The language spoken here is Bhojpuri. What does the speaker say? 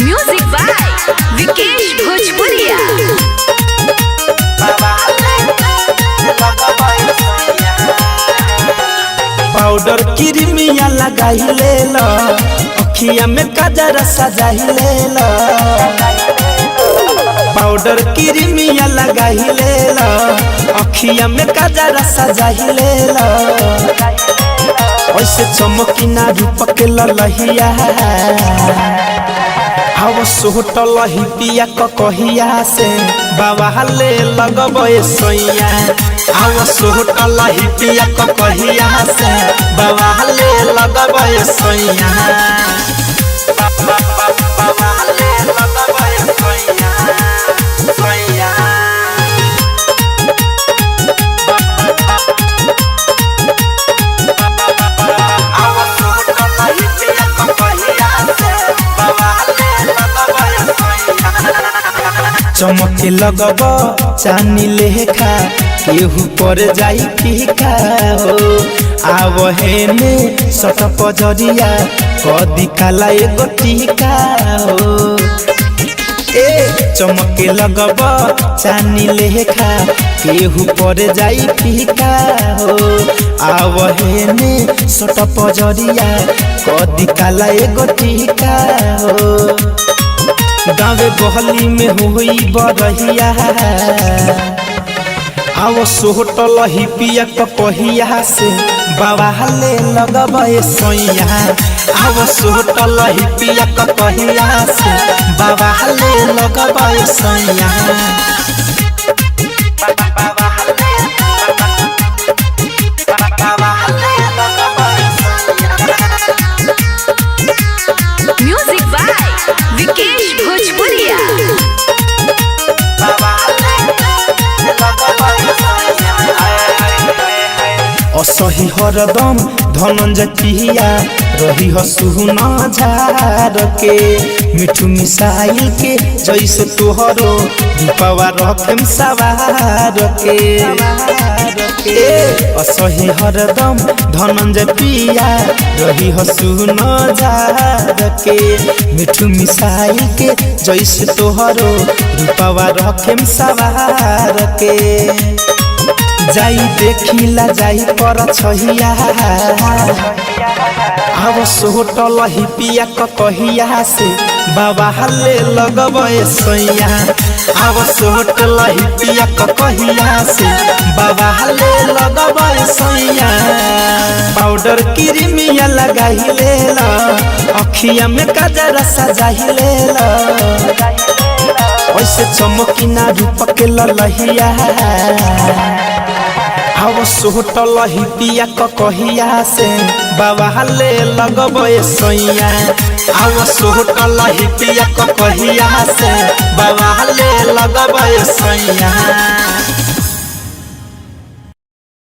म्यूजिक बाय विकेश भोजपुरिया। पाउडर क्रीमिया लगाई ले लो, अखिया में काजर सजाई ले लो। पाउडर क्रीमिया लगाई ले लो, अखिया में काजर सजाई ले लो। ऐसे चमकी ना रूप के ललहिया, हव सोटल ही पिया कहिया से बाबा ले लगबे सैया। हव सोटल ही पिया कहिया से बाबा ले लगबे सैया। बाबा ले लगबे सैया सैया। चमके लगब चानी लेखा, केहू पर जाई फीका हो। आवहेने सट पजरिया कदी काला एगो टीका हो। चमके लगब चानी लेखा, केहू पर जाई फीका हो। आवहेने सट पजरिया कदी काला एगो टीका हो। गाँवे गहली में हुई बरहिया, आओ सोटल ही पिया कहिया से बाबा ले लगबे सैया। आओ सोटल ही पिया कहिया से बाबा ले लगबे सैया। म्यूजिक बाय विकेश भोजपुरिया। असही हरदम धनंजय पिया रही सुना झार के। मिठू मिसाइल के जैसे तोहरो दीपवा रखम सवार के। असही हरदम धनंजय पिया रही सुना झार के। मिठू मिसाइल के जैसे तोहरो दीपवा रखम सवार के। जाई देखिला जाई पर छहिया, आव सोटल ही पिया कहिया से बाबा ले लगबे सैया। आव सोटल ही पिया कहिया से बाबा ले लगबे सैया। पाउडर क्रीमिया लगाई ले लो, अखिया में काजर सजाई ले लो। ऐसे चमकी ना रूप के ललहिया, हव सोटल ही पिया कहिया से बाबा ले लगबे सैया। हव सोटल ही पिया कहिया से बाबा ले लगबे सैया।